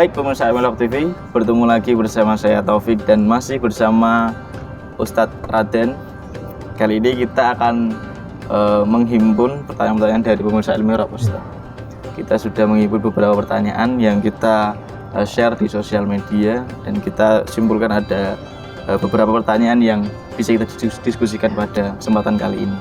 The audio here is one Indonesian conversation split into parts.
Baik pemirsa MLOK TV, bertemu lagi bersama saya Taufik dan masih bersama Ustadz Raden. Kali ini kita akan menghimpun pertanyaan-pertanyaan dari pemirsa Al-Mihrab, Ustadz. Kita sudah menghimpun beberapa pertanyaan yang kita share di sosial media dan kita simpulkan ada beberapa pertanyaan yang bisa kita diskusikan pada kesempatan kali ini.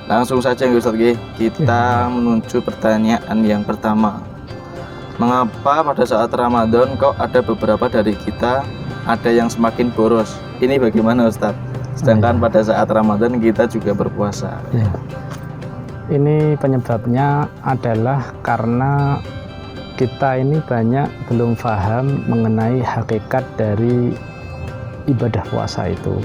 Langsung saja Ustadz, kita menuju pertanyaan yang pertama. Mengapa pada saat Ramadan kok ada beberapa dari kita ada yang semakin boros? Ini bagaimana Ustadz? Sedangkan pada saat Ramadan kita juga berpuasa. Ya. Ini penyebabnya adalah karena kita ini banyak belum paham mengenai hakikat dari ibadah puasa itu.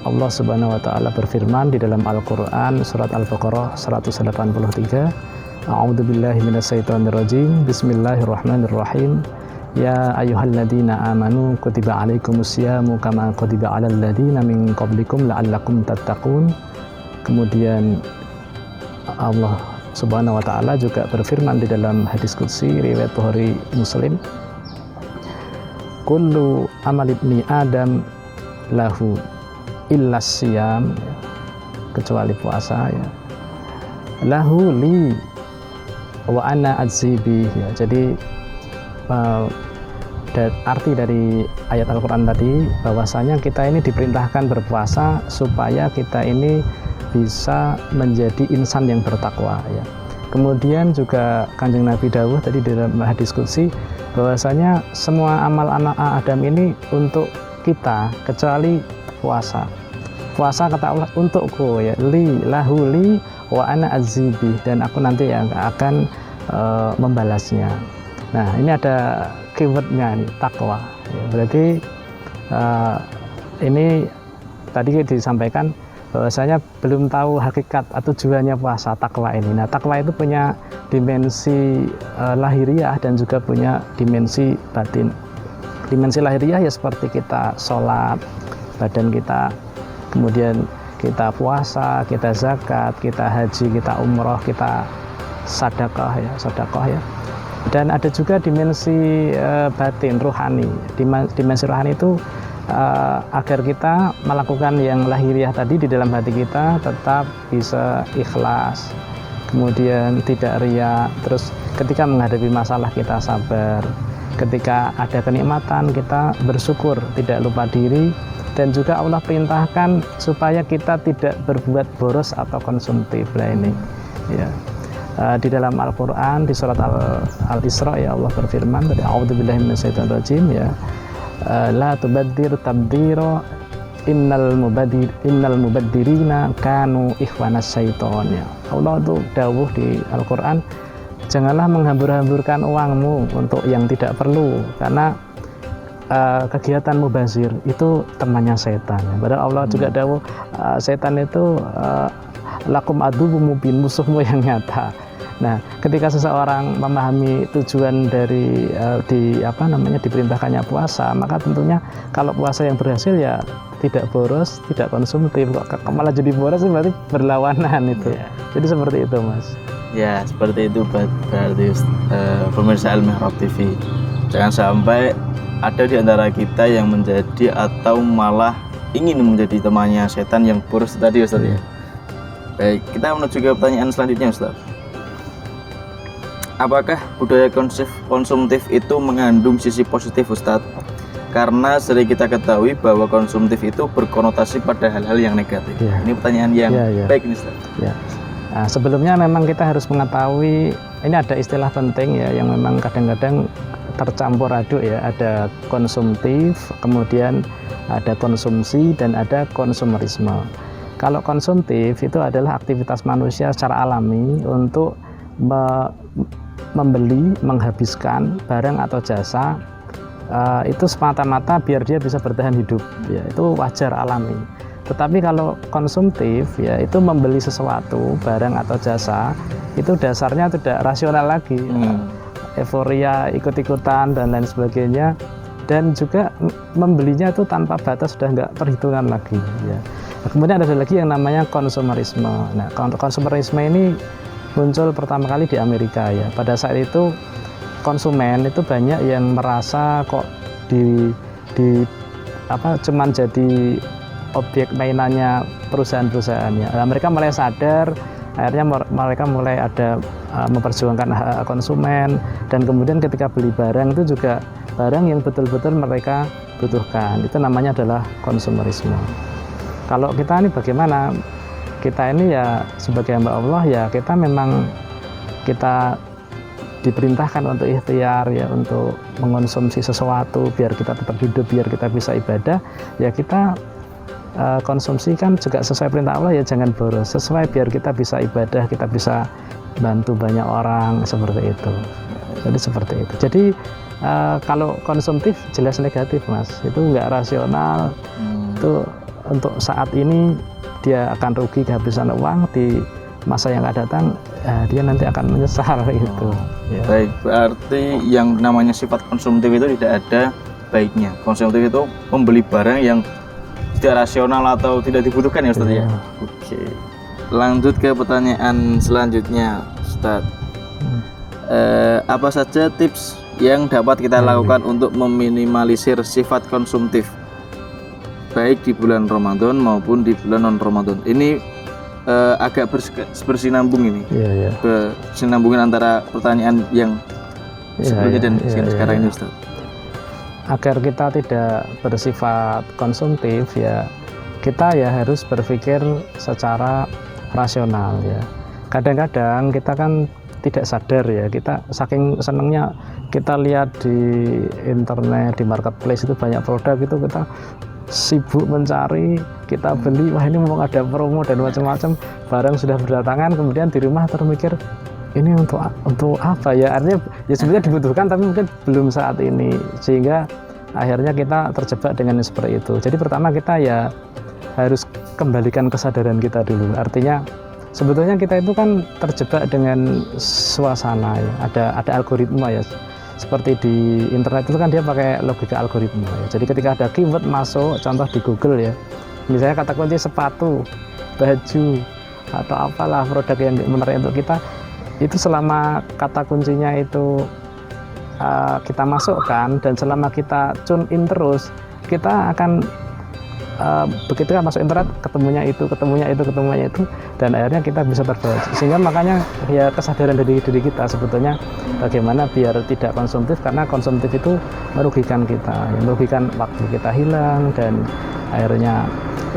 Allah Subhanahu wa taala berfirman di dalam Al-Qur'an surat Al-Baqarah 183. A'udzubillahi minasyaitonirrajim. Bismillahirrahmanirrahim. Ya ayyuhalladzina amanu kutiba alaikumusyamu kama kutiba alal ladzina min qablikum la'allakum tattaqun. Kemudian Allah Subhanahu wa taala juga berfirman di dalam hadis qudsi riwayat Bukhari Muslim. Kullu amal ibni Adam lahu illa siyam, kecuali puasa ya. Lahu li wa ana adzibi ya. Jadi arti dari ayat Al-Quran tadi bahwasanya kita ini diperintahkan berpuasa supaya kita ini bisa menjadi insan yang bertakwa ya. Kemudian juga Kanjeng Nabi dawuh tadi dalam hadis qudsi bahwasanya semua amal anak Adam ini untuk kita kecuali puasa. Puasa kata Allah untukku ya, li lahu li wa ana azibi, dan aku nanti yang akan membalasnya. Nah, ini ada keywordnya nih, takwa ya, berarti ini tadi disampaikan bahwasanya belum tahu hakikat atau tujuannya puasa takwa ini. Nah, takwa itu punya dimensi lahiriah dan juga punya dimensi batin. Dimensi lahiriah ya seperti kita sholat, badan kita, kemudian kita puasa, kita zakat, kita haji, kita umroh, kita sedekah ya. Dan ada juga dimensi batin, rohani. Dimensi rohani itu agar kita melakukan yang lahiriah tadi di dalam hati kita tetap bisa ikhlas, kemudian tidak riya, terus ketika menghadapi masalah kita sabar, ketika ada kenikmatan kita bersyukur, tidak lupa diri. Dan juga Allah perintahkan supaya kita tidak berbuat boros atau konsumtif lah ini ya. Di dalam Al-Quran di surat Al-Isra ya Allah berfirman tadi a'udzubillahi minasyaitonirrajim ya, la tubadzir tabdzira innal mubadzirina kanu ikhwanas syaiton ya. Allah itu dawuh di Al-Quran, janganlah menghambur-hamburkan uangmu untuk yang tidak perlu, karena kegiatan mubazir itu temannya setan. Padahal Allah juga dawuh setan itu lakum aduwwum mubin, musuhmu yang nyata. Nah, ketika seseorang memahami tujuan dari diperintahkannya puasa, maka tentunya kalau puasa yang berhasil ya tidak boros, tidak konsumtif. Kok malah jadi boros berarti berlawanan itu. Ya. Jadi seperti itu, Mas. Ya, seperti itu berarti pemirsa Al-Mihrab TV. Jangan sampai ada di antara kita yang menjadi atau malah ingin menjadi temannya setan yang boros tadi, Ustaz ya. Baik, kita menuju ke pertanyaan selanjutnya, Ustaz. Apakah budaya konsumtif itu mengandung sisi positif, Ustaz? Karena sering kita ketahui bahwa konsumtif itu berkonotasi pada hal-hal yang negatif. Ya. Ini pertanyaan yang baik nih, Ustaz. Ya. Nah, sebelumnya memang kita harus mengetahui, ini ada istilah penting ya yang memang kadang-kadang tercampur aduk ya, ada konsumtif, kemudian ada konsumsi, dan ada konsumerisme. Kalau konsumtif itu adalah aktivitas manusia secara alami untuk membeli, menghabiskan barang atau jasa itu semata-mata biar dia bisa bertahan hidup ya, itu wajar alami. Tetapi kalau konsumtif ya itu membeli sesuatu, barang atau jasa, itu dasarnya tidak rasional lagi. Euforia, ikut-ikutan dan lain sebagainya, dan juga membelinya itu tanpa batas, sudah nggak perhitungan lagi ya. Nah, kemudian ada lagi yang namanya konsumerisme. Nah, konsumerisme ini muncul pertama kali di Amerika ya. Pada saat itu konsumen itu banyak yang merasa kok di cuman jadi objek mainannya perusahaan-perusahaannya. Nah, mereka mulai sadar, akhirnya mereka mulai ada memperjuangkan hak konsumen, dan kemudian ketika beli barang itu juga barang yang betul-betul mereka butuhkan. Itu namanya adalah konsumerisme. Kalau kita ini bagaimana? Kita ini ya sebagai hamba Allah ya kita memang kita diperintahkan untuk ikhtiar ya, untuk mengonsumsi sesuatu biar kita tetap hidup, biar kita bisa ibadah ya, kita konsumsi kan juga sesuai perintah Allah ya, jangan boros, sesuai biar kita bisa ibadah, kita bisa bantu banyak orang, seperti itu. Jadi seperti itu. Jadi kalau konsumtif jelas negatif Mas, itu nggak rasional. Itu untuk saat ini dia akan rugi, kehabisan uang, di masa yang akan datang dia nanti akan menyesal gitu. Ya. Baik, berarti yang namanya sifat konsumtif itu tidak ada baiknya. Konsumtif itu membeli barang yang tidak rasional atau tidak dibutuhkan ya Ustaz ya. Oke. Lanjut ke pertanyaan selanjutnya Ustaz. Apa saja tips yang dapat kita lakukan untuk meminimalisir sifat konsumtif baik di bulan Ramadan maupun di bulan non Ramadan? Ini agak bersinambung ini. Bersinambungin antara pertanyaan yang sebelumnya dan sekarang ini Ustaz. Agar kita tidak bersifat konsumtif ya, kita ya harus berpikir secara rasional ya. Kadang-kadang kita kan tidak sadar ya, kita saking senangnya kita lihat di internet, di marketplace itu banyak produk, itu kita sibuk mencari, kita beli, wah ini mau ada promo dan macam-macam, barang sudah berdatangan, kemudian di rumah termikir ini untuk apa ya, artinya ya sebenarnya dibutuhkan tapi mungkin belum saat ini, sehingga akhirnya kita terjebak dengan seperti itu. Jadi pertama kita ya harus kembalikan kesadaran kita dulu, artinya sebetulnya kita itu kan terjebak dengan suasana ya, ada algoritma ya, seperti di internet itu kan dia pakai logika algoritma ya. Jadi ketika ada keyword masuk, contoh di Google ya, misalnya kata kunci sepatu, baju, atau apalah produk yang menarik untuk kita, itu selama kata kuncinya itu kita masukkan dan selama kita tune in terus, kita akan begitu kan masuk internet ketemunya itu, dan akhirnya kita bisa terbawa. Sehingga makanya ya kesadaran dari diri kita sebetulnya bagaimana biar tidak konsumtif, karena konsumtif itu merugikan kita, merugikan waktu kita hilang, dan akhirnya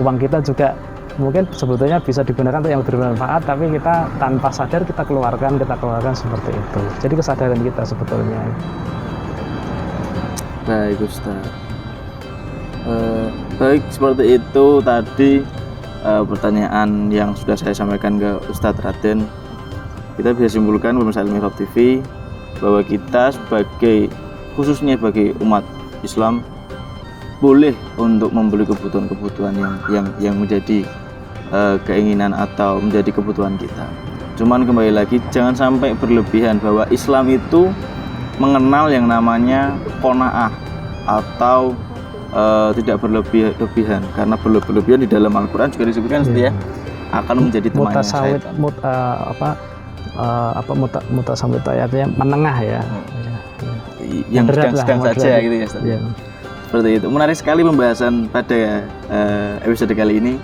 uang kita juga mungkin sebetulnya bisa digunakan untuk yang bermanfaat, tapi kita tanpa sadar kita keluarkan seperti itu. Jadi kesadaran kita sebetulnya. Baik Ustaz. Baik, seperti itu tadi pertanyaan yang sudah saya sampaikan ke Ustadz Raden. Kita bisa simpulkan pemirsa Al-Mihrab TV bahwa kita sebagai, khususnya bagi umat Islam, boleh untuk membeli kebutuhan-kebutuhan yang menjadi keinginan atau menjadi kebutuhan kita. Cuman kembali lagi jangan sampai berlebihan, bahwa Islam itu mengenal yang namanya qanaah atau tidak berlebihan, karena berlebihan di dalam Al-Quran juga disebutkan ya, akan menjadi temannya syaitan. Mutasawwit ayatnya menengah ya, yang sedang saja gitu ya Ustaz. Seperti itu. Menarik sekali pembahasan pada episode kali ini.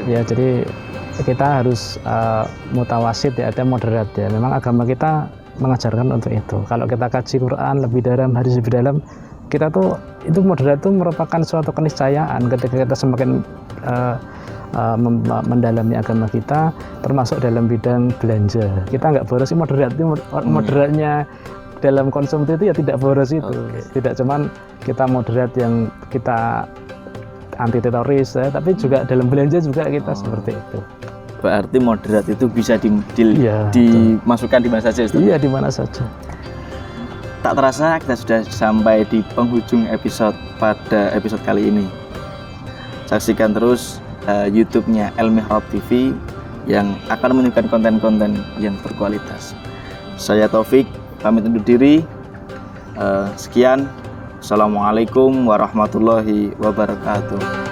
Ya, jadi kita harus mutawasid ya, ada moderat ya. Memang agama kita mengajarkan untuk itu. Kalau kita kaji Quran lebih dalam, hadis lebih dalam, kita tuh itu moderat itu merupakan suatu keniscayaan ketika kita semakin mendalami agama kita, termasuk dalam bidang belanja. Kita nggak boros sih moderat, itu moderatnya dalam konsumsi itu ya tidak boros itu. Tidak cuman kita moderat yang kita anti teroris ya, tapi juga dalam belanja juga kita seperti itu. Berarti moderat itu bisa dimasukkan di mana saja Ustaz? Iya, di mana saja. Tak terasa kita sudah sampai di penghujung episode pada episode kali ini. Saksikan terus YouTube-nya Al-Mihrab TV yang akan menunjukkan konten-konten yang berkualitas. Saya Taufik, pamit undur diri. Sekian. Assalamualaikum warahmatullahi wabarakatuh.